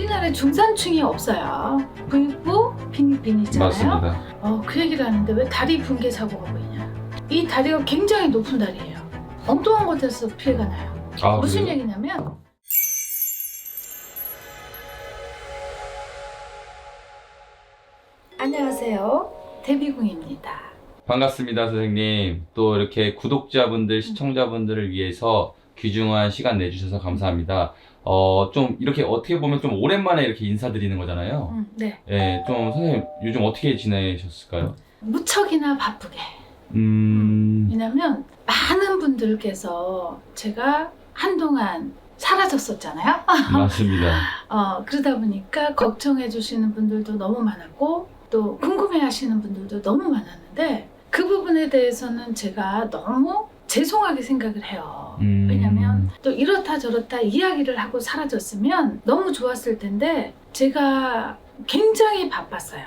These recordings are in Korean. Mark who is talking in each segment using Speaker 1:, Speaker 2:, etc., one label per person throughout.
Speaker 1: 우리나라에 중산층이 없어요. 부익부 빈익빈이잖아요.
Speaker 2: 맞습니다.
Speaker 1: 그 얘기를 하는데 왜 다리 붕괴 사고가 보이냐. 이 다리가 굉장히 높은 다리예요. 엉뚱한 곳에서 피해가 나요. 무슨
Speaker 2: 그래요?
Speaker 1: 얘기냐면 안녕하세요. 데뷔궁입니다.
Speaker 2: 반갑습니다, 선생님. 또 이렇게 구독자분들, 시청자분들을 위해서 귀중한 시간 내주셔서 감사합니다. 좀 이렇게 어떻게 보면 좀 오랜만에 이렇게 인사드리는 거잖아요.
Speaker 1: 네.
Speaker 2: 예, 좀 선생님 요즘 어떻게 지내셨을까요?
Speaker 1: 무척이나 바쁘게. 왜냐면 많은 분들께서 제가 한동안 사라졌었잖아요.
Speaker 2: 맞습니다.
Speaker 1: 그러다 보니까 걱정해 주시는 분들도 너무 많았고 또 궁금해 하시는 분들도 너무 많았는데 그 부분에 대해서는 제가 너무 죄송하게 생각을 해요. 왜냐면 또 이렇다 저렇다 이야기를 하고 사라졌으면 너무 좋았을 텐데 제가 굉장히 바빴어요.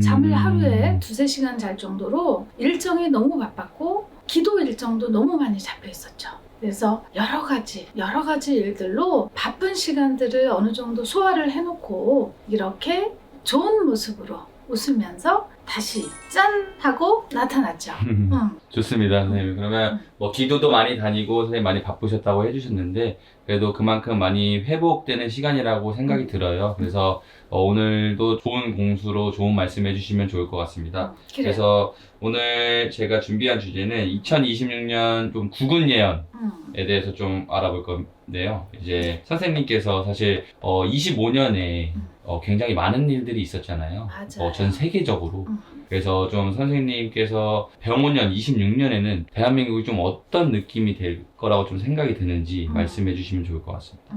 Speaker 1: 잠을 하루에 2-3시간 잘 정도로 일정이 너무 바빴고 기도 일정도 너무 많이 잡혀 있었죠. 그래서 여러 가지 일들로 바쁜 시간들을 어느 정도 소화를 해놓고 이렇게 좋은 모습으로 웃으면서 다시 짠! 하고 나타났죠.
Speaker 2: 좋습니다, 선생님. 그러면 뭐 기도도 많이 다니고 선생님 많이 바쁘셨다고 해주셨는데 그래도 그만큼 많이 회복되는 시간이라고 생각이 들어요. 그래서 오늘도 좋은 공수로 좋은 말씀 해주시면 좋을 것 같습니다.
Speaker 1: 그래요.
Speaker 2: 그래서 오늘 제가 준비한 주제는 2026년 좀 구군 예언에 대해서 좀 알아볼 건데요. 이제 선생님께서 사실 25년에 굉장히 많은 일들이 있었잖아요.
Speaker 1: 맞아요.
Speaker 2: 전 세계적으로. 그래서 좀 선생님께서 병원년 26년에는 대한민국이 좀 어떤 느낌이 될 거라고 좀 생각이 드는지 말씀해 주시면 좋을 것 같습니다.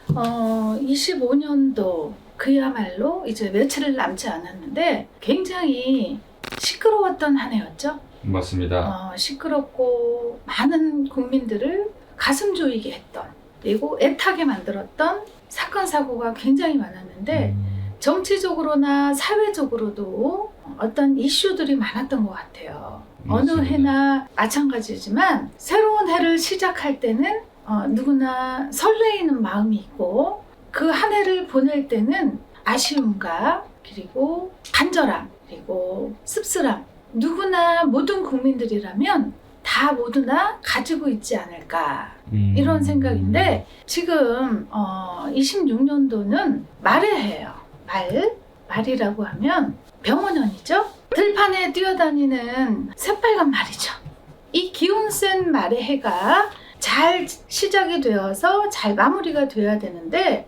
Speaker 1: 25년도 그야말로 이제 며칠을 남지 않았는데 굉장히 시끄러웠던 한 해였죠.
Speaker 2: 맞습니다.
Speaker 1: 시끄럽고 많은 국민들을 가슴 조이게 했던 그리고 애타게 만들었던 사건 사고가 굉장히 많았는데 정치적으로나 사회적으로도 어떤 이슈들이 많았던 것 같아요. 어느
Speaker 2: 맞습니다.
Speaker 1: 해나 마찬가지지만 새로운 해를 시작할 때는 누구나 설레이는 마음이 있고 그 한 해를 보낼 때는 아쉬움과 그리고 간절함 그리고 씁쓸함 누구나 모든 국민들이라면 다 모두나 가지고 있지 않을까 이런 생각인데 지금 26년도는 말의 해예요. 말이라고 하면 병원년이죠. 들판에 뛰어다니는 새빨간 말이죠. 이 기운 센 말의 해가 잘 시작이 되어서 잘 마무리가 돼야 되는데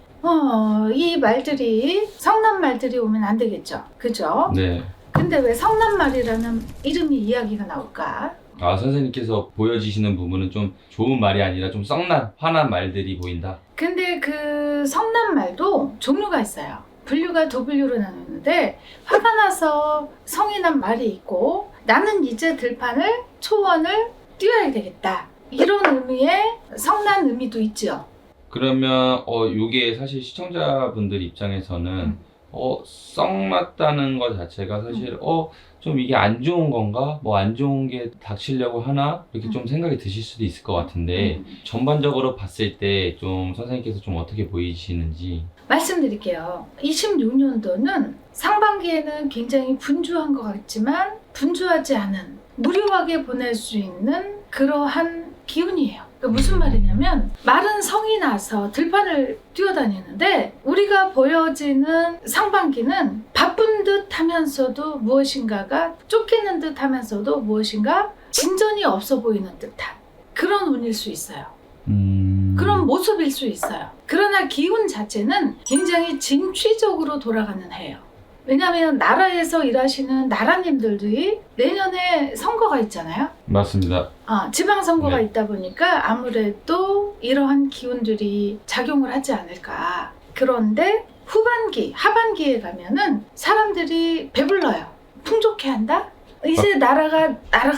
Speaker 1: 이 말들이 성난 말들이 오면 안 되겠죠. 그죠?
Speaker 2: 네.
Speaker 1: 근데 왜 성난말이라는 이름이 이야기가 나올까?
Speaker 2: 선생님께서 보여주시는 부분은 좀 좋은 말이 아니라 좀 썩난, 화난 말들이 보인다.
Speaker 1: 근데 그 성난말도 종류가 있어요. 분류가 두 분류로 나누는데 화가 나서 성이 난 말이 있고 나는 이제 들판을 초원을 뛰어야 되겠다. 이런 의미의 성난 의미도 있죠.
Speaker 2: 그러면 요게 사실 시청자분들 입장에서는 썩났다는 것 자체가 사실 좀 이게 안 좋은 건가? 뭐 안 좋은 게 닥치려고 하나? 이렇게 좀 생각이 드실 수도 있을 것 같은데 전반적으로 봤을 때 좀 선생님께서 좀 어떻게 보이시는지
Speaker 1: 말씀드릴게요. 26년도는 상반기에는 굉장히 분주한 것 같지만 분주하지 않은 무료하게 보낼 수 있는 그러한 기운이에요. 그러니까 무슨 말이냐면 말은 성이 나서 들판을 뛰어다니는데 우리가 보여지는 상반기는 바쁜 듯 하면서도 무엇인가가 쫓기는 듯 하면서도 무엇인가 진전이 없어 보이는 듯한 그런 운일 수 있어요. 그런 모습일 수 있어요. 그러나 기운 자체는 굉장히 진취적으로 돌아가는 해예요. 왜냐하면 나라에서 일하시는 나라님들이 내년에 선거가 있잖아요.
Speaker 2: 맞습니다.
Speaker 1: 지방선거가
Speaker 2: 네.
Speaker 1: 있다 보니까 아무래도 이러한 기운들이 작용을 하지 않을까. 그런데 하반기에 가면은 사람들이 배불러요. 풍족해 한다? 이제 나라가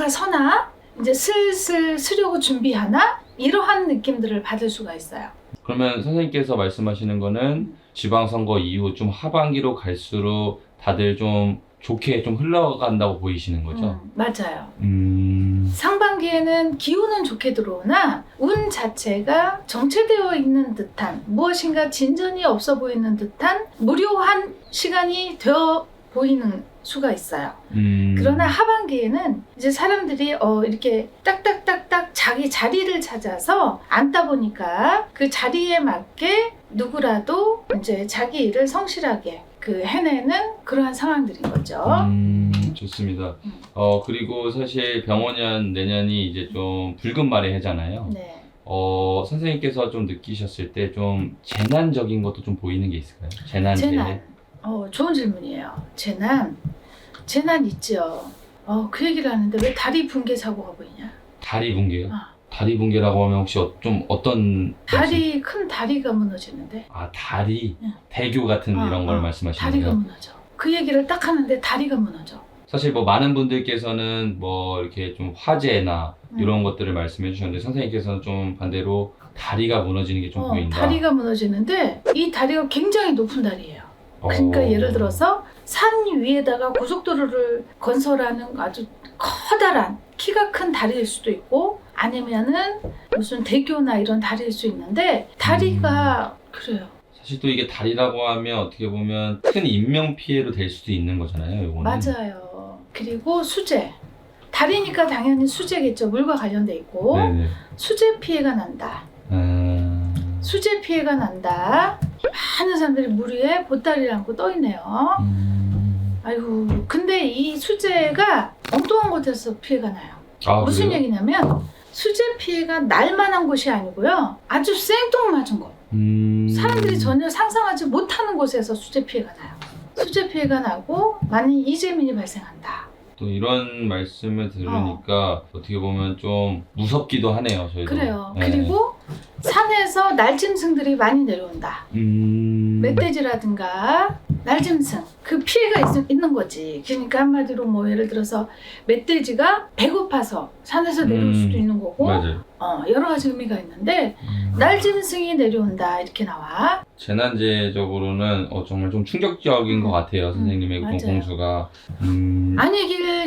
Speaker 1: 서나? 이제 슬슬 쓰려고 준비하나? 이러한 느낌들을 받을 수가 있어요.
Speaker 2: 그러면 선생님께서 말씀하시는 거는 지방선거 이후 좀 하반기로 갈수록 다들 좀 좋게 좀 흘러간다고 보이시는 거죠?
Speaker 1: 맞아요.
Speaker 2: 음.
Speaker 1: 상반기에는 기운은 좋게 들어오나 운 자체가 정체되어 있는 듯한 무엇인가 진전이 없어 보이는 듯한 무료한 시간이 되어 보이는 수가 있어요. 그러나 하반기에는 이제 사람들이 이렇게 딱딱딱딱 자기 자리를 찾아서 앉다 보니까 그 자리에 맞게 누구라도 이제 자기 일을 성실하게 해내는 그러한 상황들인 거죠.
Speaker 2: 좋습니다. 그리고 사실 병원년 내년이 이제 좀 붉은 말의 해잖아요.
Speaker 1: 네.
Speaker 2: 선생님께서 좀 느끼셨을 때 좀 재난적인 것도 좀 보이는 게 있을까요? 재난.
Speaker 1: 좋은 질문이에요. 재난 있죠. 그 얘기를 하는데 왜 다리 붕괴 사고가 보이냐?
Speaker 2: 다리 붕괴요? 다리 붕괴라고 하면 혹시 좀 어떤
Speaker 1: 큰 다리가 무너지는데.
Speaker 2: 다리?
Speaker 1: 응.
Speaker 2: 대교 같은 이런 걸 말씀하시는
Speaker 1: 다리가
Speaker 2: 거예요?
Speaker 1: 무너져. 그 얘기를 딱 하는데 다리가 무너져.
Speaker 2: 사실 뭐 많은 분들께서는 뭐 이렇게 좀 화재나 이런 것들을 말씀해 주셨는데 선생님께서는 좀 반대로 다리가 무너지는 게 좀 보인다.
Speaker 1: 다리가 무너지는데 이 다리가 굉장히 높은 다리예요. 그러니까 예를 들어서 산 위에다가 고속도로를 건설하는 아주 커다란 키가 큰 다리일 수도 있고 아니면은 무슨 대교나 이런 다리일 수 있는데 다리가 그래요.
Speaker 2: 사실 또 이게 다리라고 하면 어떻게 보면 큰 인명 피해로 될 수도 있는 거잖아요. 요거는.
Speaker 1: 맞아요. 그리고 수재. 다리니까 당연히 수재겠죠. 물과 관련돼 있고
Speaker 2: 네네.
Speaker 1: 수재 피해가 난다. 수재 피해가 난다. 많은 사람들이 물 위에 보따리를 안고 떠 있네요. 아이고, 근데 이 수재가 엉뚱한 곳에서 피해가 나요. 무슨
Speaker 2: 그래요?
Speaker 1: 얘기냐면 수재 피해가 날 만한 곳이 아니고요. 아주 생뚱맞은 곳. 사람들이 전혀 상상하지 못하는 곳에서 수재 피해가 나요. 수재 피해가 나고 많은 이재민이 발생한다.
Speaker 2: 또 이런 말씀을 들으니까 어떻게 보면 좀 무섭기도 하네요. 저희도.
Speaker 1: 그래요.
Speaker 2: 네.
Speaker 1: 그리고 산에서 날짐승들이 많이 내려온다. 멧돼지라든가 날짐승 그 피해가 있는 거지. 그러니까 한마디로 뭐 예를 들어서 멧돼지가 배고파서 산에서 내려올 수도 있는 거고
Speaker 2: 맞아요.
Speaker 1: 여러 가지 의미가 있는데 날짐승이 내려온다 이렇게 나와.
Speaker 2: 재난재해적으로는 정말 좀 충격적인 것 같아요. 선생님의
Speaker 1: 맞아요.
Speaker 2: 공수가.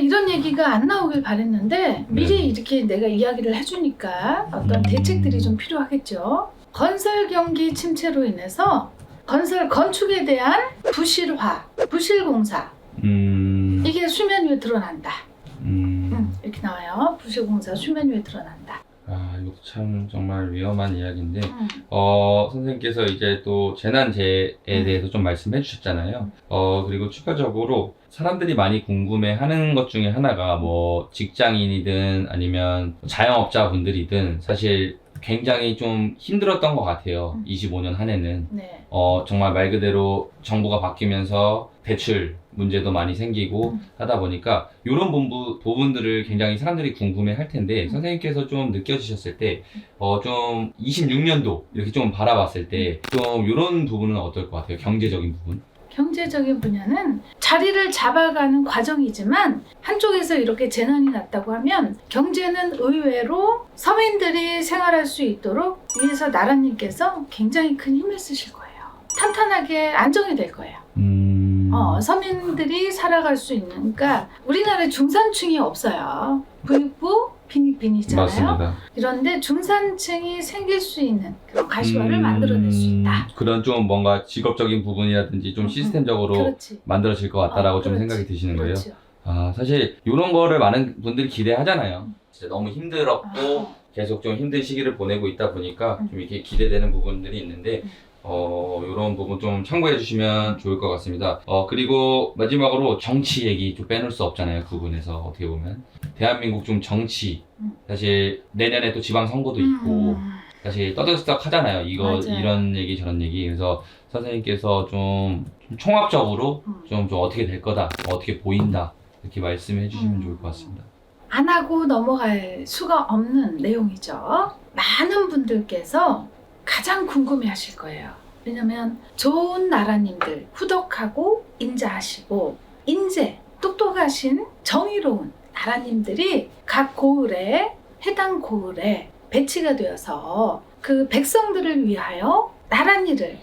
Speaker 1: 이런 얘기가 안 나오길 바랬는데 미리 이렇게 내가 이야기를 해주니까 어떤 대책들이 좀 필요하겠죠. 건설 경기 침체로 인해서 건축에 대한 부실화, 부실공사 이게 수면 위에 드러난다. 이렇게 나와요. 부실공사 수면 위에 드러난다.
Speaker 2: 이거 참 정말 위험한 이야기인데 선생님께서 이제 또 재난재해에 대해서 좀 말씀해 주셨잖아요. 그리고 추가적으로 사람들이 많이 궁금해하는 것 중에 하나가 뭐 직장인이든 아니면 자영업자분들이든 사실 굉장히 좀 힘들었던 것 같아요. 25년 한 해는.
Speaker 1: 네.
Speaker 2: 정말 말 그대로 정부가 바뀌면서 대출 문제도 많이 생기고 하다 보니까 이런 부분들을 굉장히 사람들이 궁금해 할 텐데 선생님께서 좀 느껴지셨을 때 좀 26년도 이렇게 좀 바라봤을 때 좀 이런 부분은 어떨 것 같아요? 경제적인 부분?
Speaker 1: 경제적인 분야는 자리를 잡아가는 과정이지만 한쪽에서 이렇게 재난이 났다고 하면 경제는 의외로 서민들이 생활할 수 있도록 위에서 나라님께서 굉장히 큰 힘을 쓰실 거예요. 탄탄하게 안정이 될 거예요. 서민들이 살아갈 수 있는, 그러니까 우리나라에 중산층이 없어요. 부익부 빈익빈이잖아요.
Speaker 2: 맞습니다.
Speaker 1: 이런데 중산층이 생길 수 있는 그런 가시화를 만들어낼 수 있다.
Speaker 2: 그런 좀 뭔가 직업적인 부분이라든지 좀 시스템적으로
Speaker 1: 그렇지.
Speaker 2: 만들어질 것 같다라고 좀
Speaker 1: 그렇지.
Speaker 2: 생각이 드시는 거예요.
Speaker 1: 그렇죠.
Speaker 2: 사실 이런 거를 많은 분들이 기대하잖아요. 진짜 너무 힘들었고 계속 좀 힘든 시기를 보내고 있다 보니까 좀 이렇게 기대되는 부분들이 있는데 이런 부분 좀 참고해 주시면 좋을 것 같습니다. 그리고 마지막으로 정치 얘기 좀 빼놓을 수 없잖아요. 그 부분에서 어떻게 보면 대한민국 좀 정치 사실 내년에 또 지방선거도 있고 사실 떠들썩 하잖아요.
Speaker 1: 맞아요.
Speaker 2: 이런 얘기 저런 얘기. 그래서 선생님께서 좀 총합적으로 좀 어떻게 될 거다, 어떻게 보인다 이렇게 말씀해 주시면 좋을 것 같습니다.
Speaker 1: 안 하고 넘어갈 수가 없는 내용이죠. 많은 분들께서 가장 궁금해 하실 거예요. 왜냐면 좋은 나라님들 후덕하고 인자하시고 인재 똑똑하신 정의로운 나라님들이 각 고을에 해당 고을에 배치가 되어서 그 백성들을 위하여 나랏일을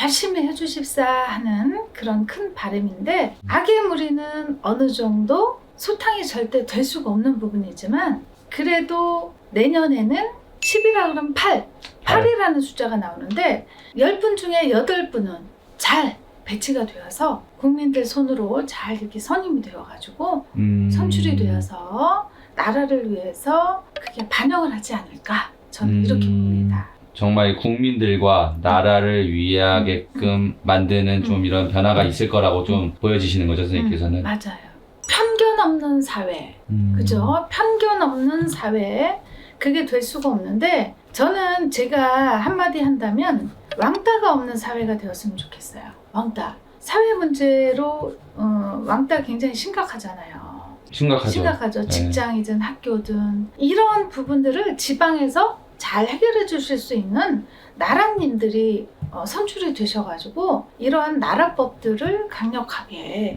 Speaker 1: 열심히 해주십사 하는 그런 큰 바람인데, 악의 무리는 어느 정도 소탕이 절대 될 수가 없는 부분이지만, 그래도 내년에는 10이라 그러면 8이라는 숫자가 나오는데 10분 중에 8분은 잘 배치가 되어서 국민들 손으로 잘 이렇게 선임이 되어가지고 선출이 되어서 나라를 위해서 그게 반영을 하지 않을까, 저는 이렇게 봅니다.
Speaker 2: 정말 국민들과 나라를 위하게끔 만드는 좀 이런 변화가 있을 거라고 좀 보여지시는 거죠, 선생님께서는?
Speaker 1: 맞아요. 편견 없는 사회, 그죠? 편견 없는 사회, 그게 될 수가 없는데, 저는 제가 한마디 한다면 왕따가 없는 사회가 되었으면 좋겠어요. 왕따. 사회 문제로 왕따 굉장히 심각하잖아요. 심각하죠.
Speaker 2: 네.
Speaker 1: 직장이든 학교든 이런 부분들을 지방에서 잘 해결해 주실 수 있는 나라님들이 선출이 되셔가지고 이러한 나라법들을 강력하게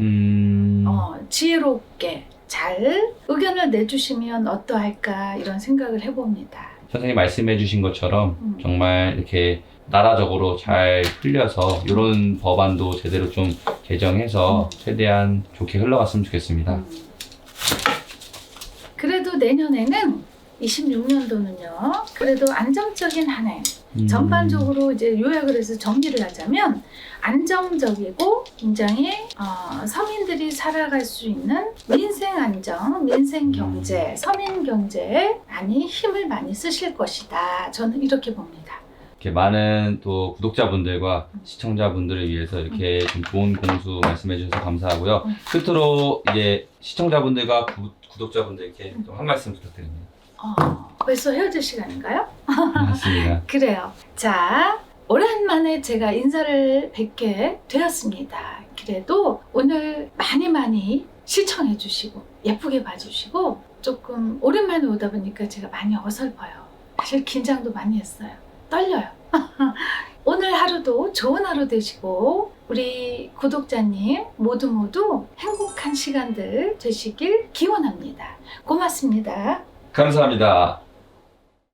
Speaker 1: 지혜롭게 잘 의견을 내주시면 어떠할까, 이런 생각을 해봅니다.
Speaker 2: 선생님 말씀해 주신 것처럼 정말 이렇게 나라적으로 잘 풀려서 이런 법안도 제대로 좀 개정해서 최대한 좋게 흘러갔으면 좋겠습니다.
Speaker 1: 그래도 내년에는 26년도는요, 그래도 안정적인 한 해, 전반적으로 이제 요약을 해서 정리를 하자면 안정적이고 굉장히 서민들이 살아갈 수 있는 민생 안정, 민생 경제, 서민 경제에 많이 힘을 많이 쓰실 것이다, 저는 이렇게 봅니다.
Speaker 2: 이렇게 많은 또 구독자분들과 시청자분들을 위해서 이렇게 좀 좋은 공수 말씀해 주셔서 감사하고요. 끝으로 이제 시청자분들과 구독자분들께 좀 한 말씀 부탁드립니다.
Speaker 1: 벌써 헤어질 시간인가요?
Speaker 2: 맞습니다.
Speaker 1: 그래요. 자, 오랜만에 제가 인사를 뵙게 되었습니다. 그래도 오늘 많이 시청해 주시고 예쁘게 봐주시고, 조금 오랜만에 오다 보니까 제가 많이 어설퍼요. 사실 긴장도 많이 했어요. 떨려요. 오늘 하루도 좋은 하루 되시고 우리 구독자님 모두 행복한 시간들 되시길 기원합니다. 고맙습니다.
Speaker 2: 감사합니다.